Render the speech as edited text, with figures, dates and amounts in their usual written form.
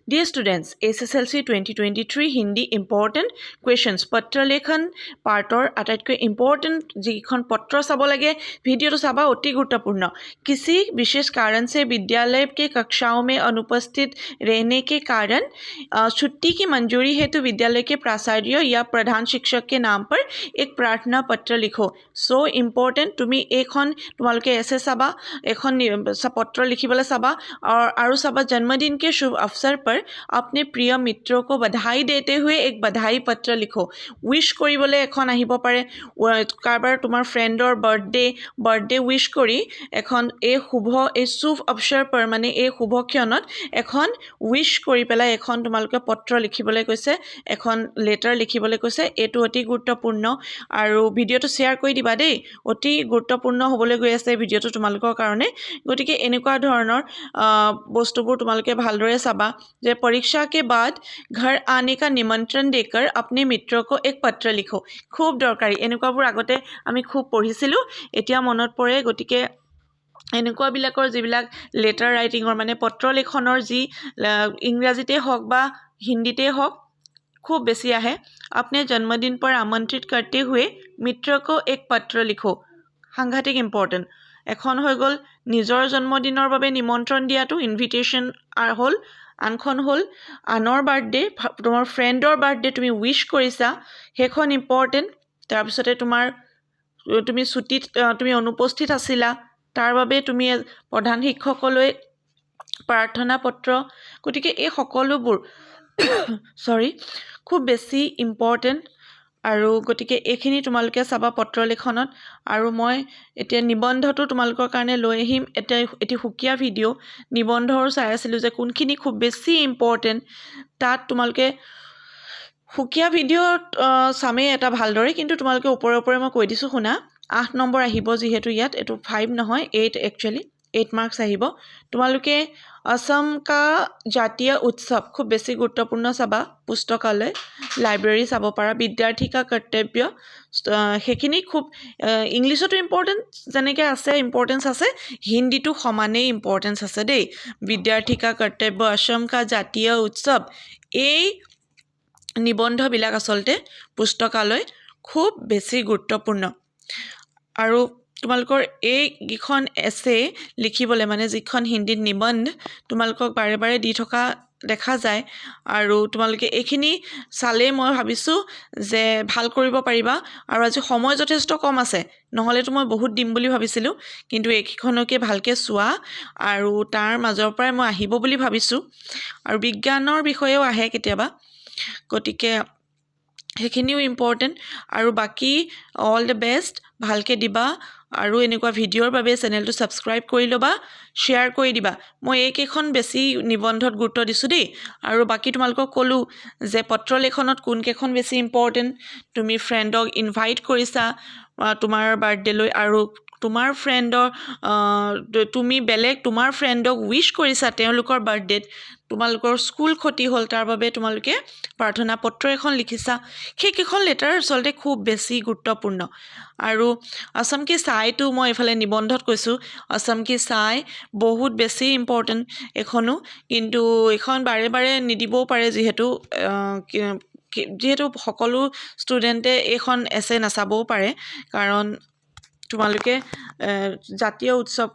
Dear students, HSLC 2023 Hindi important questions. Patra lekhan partor আটাইতকৈ important যিখন পত্ৰ চাব লাগে ভিডিওটো চাবা অতি গুৰুত্বপূৰ্ণ किसी विशेष कारण से विद्यालय के कक्षाओं में अनुपस्थित रहने के कारण छुट्टी की मंजूरी हेतु विद्यालय के प्राचार्य या प्रधान शिक्षक के नाम पर एक प्रार्थना पत्र लिखो सो इम्पोर्टेंट তুমি এইখন তোমালোকে এসে চাবা এখন पत्र लिखिबले चाबा और चाबा जन्मदिन के शुभ अवसर पर अपने प्रिय मित्रों को बधाई देते हुए एक बधाई पत्र लिखो विश কৰিবলৈ এখন আহিব পাৰে কাৰবাৰ তোমাৰ ফ্ৰেণ্ডৰ বাৰ্থডে উইশ কৰি এখন এই শুভ অৱসৰ पर মানে এই শুভ ক্ষণত এখন উইশ কৰি পেলাই এখন তোমালোকে পত্ৰ লিখিবলৈ কৈছে এখন লেটাৰ লিখিবলৈ কৈছে এটো অতি গুৰুত্বপূৰ্ণ আৰু ভিডিওটো শেয়াৰ কৰি দিবা দেই অতি গুৰুত্বপূৰ্ণ হ'বলৈ গৈ আছে ভিডিওটো তোমালোকৰ কাৰণে গতিকে এনেকুৱা ধৰণৰ বস্তুবোৰ তোমালোকে ভালদৰে চাবা যে परीक्षा के बाद घर आने का निमंत्रण देकर अपने मित्रों को एक पत्र लिखो खूब दरकारी এনেকুৱাবোৰ আগতে আমি খুব পঢ়িছিলো এতিয়া মনত পৰে গতিকে এনেকুৱা বিলাকৰ যিবিলাক লেটাৰ ৰাইটিংৰ মানে পত্ৰ লেখনৰ যি ইংৰাজীতে হওক বা হিন্দীতে হওক खूब बेसी आहे अपने जन्मदिन पर आमंत्रित करते हुए मित्र को एक पत्र लिखो সাংঘাতিক ইম্পৰ্টেন্ট এখন হৈ গল নিজৰ জন্মদিনৰ বাবে নিমন্ত্ৰণ দিয়াটো ইনভিটেশন হল আনখন হল আনৰ বাৰ্থডে তোমাৰ ফ্ৰেণ্ডৰ বাৰ্থডে তুমি উইশ কৰিছা হেখন ইম্পৰ্টেন্ট তাৰ পিছতে তুমি ছুটিত তুমি অনুপস্থিত আছিলা তাৰ বাবে তুমি প্ৰধান শিক্ষকলৈ প্ৰাৰ্থনা পত্ৰ গতিকে এই সকলোবোৰ খুব বেছি ইম্পৰ্টেন্ট আৰু গতিকে এইখিনি তোমালোকে চাবা পত্ৰ লেখনত আৰু মই এতিয়া নিবন্ধটো তোমালোকৰ কাৰণে লৈ আহিম এটি সুকিয়া ভিডিও নিবন্ধৰ চাই আছিলো যে কোনখিনি খুব বেছি ইম্পৰ্টেন্ট তাত তোমালোকে সুকিয়া ভিডিও সামে এটা ভালদৰে কিন্তু তোমালোকে ওপৰে মই কৈ দিছো শুনা 8 নম্বৰ আহিব যিহেতু ইয়াত এটো 5 নহয় 8 एक्चुअली 8 मार्क्स আহিব তোমালোকে असम का জাতীয় উৎসৱ খুব বেছি গুৰুত্বপূৰ্ণ চাবা পুস্তকালয় লাইব্ৰেৰী চাব পাৰা বিদ্যাৰ্থী का कर्तव्य হেখিনি খুব ইংলিশতো ইম্পৰ্টেন্ট জনেকে আছে ইম্পৰ্টেন্স আছে হিন্দীটো সমানে ইম্পৰ্টেন্স আছে দেই বিদ্যাৰ্থী का कर्तव्य असम का জাতীয় উৎসৱ এই নিবন্ধ বিলাক আসলতে পুস্তকালয় খুব বেছি গুৰুত্বপূৰ্ণ আৰু তোমালোকৰ এই গিখন এছে লিখিবলৈ মানে যিখন হিন্দীত নিবন্ধ তোমালোকক বাৰে দি থকা দেখা যায় আৰু তোমালোকে এইখিনি চালে মই ভাবিছো যে ভাল কৰিব পাৰিবা আৰু আজি সময় যথেষ্ট কম আছে নহলে তো মই বহুত দিম বুলি ভাবিছিলো কিন্তু এইখনকে ভালকে চোৱা আৰু তাৰ মাজৰ পৰাই মই আহিব বুলি ভাবিছো আৰু বিজ্ঞানৰ বিষয়েও আহে কেতিয়াবা গতিকে হেখিনিও ইম্পৰ্টেন্ট আৰু বাকি অল দ্য বেষ্ট ভালকে দিবা আৰু এনেকুৱা ভিডিওৰ বাবে চেনেলটো সাবস্ক্ৰাইব কৰি লবা শেয়াৰ কৰি দিবা মই এইকেখন বেছি নিবন্ধত গুৰুত্ব দিছো দেই আৰু বাকি তোমালোকক কলো যে পত্ৰ লেখনত কোন কেখন বেছি ইম্পৰ্টেন্ট তুমি ফ্ৰেণ্ডক ইনভাইট কৰিছা তোমাৰ বাৰ্থডে লৈ আৰু তোমাৰ ফ্ৰেণ্ডৰ তুমি বেলেগ তোমাৰ ফ্ৰেণ্ডক উইশ কৰিছা তেওঁলোকৰ বাৰ্থডেত তোমালোকৰ স্কুল ক্ষতি হল তাৰ বাবে তোমালোকে প্ৰাৰ্থনা পত্ৰ এখন লিখিছা হেকেখন লেটাৰ চলতে খুব বেছি গুৰুত্বপূৰ্ণ আৰু असम की সাইটো মই এফালে নিবন্ধত কৈছো असम की সাই বহুত বেছি ইম্পৰ্টেন্ট এখনো কিন্তু এখন বাৰে নিদিবও পাৰে যেহেতু সকলো ষ্টুডেন্টে এখন এছে নাচাবও পাৰে কাৰণ তোমালোকে জাতীয় উৎসৱ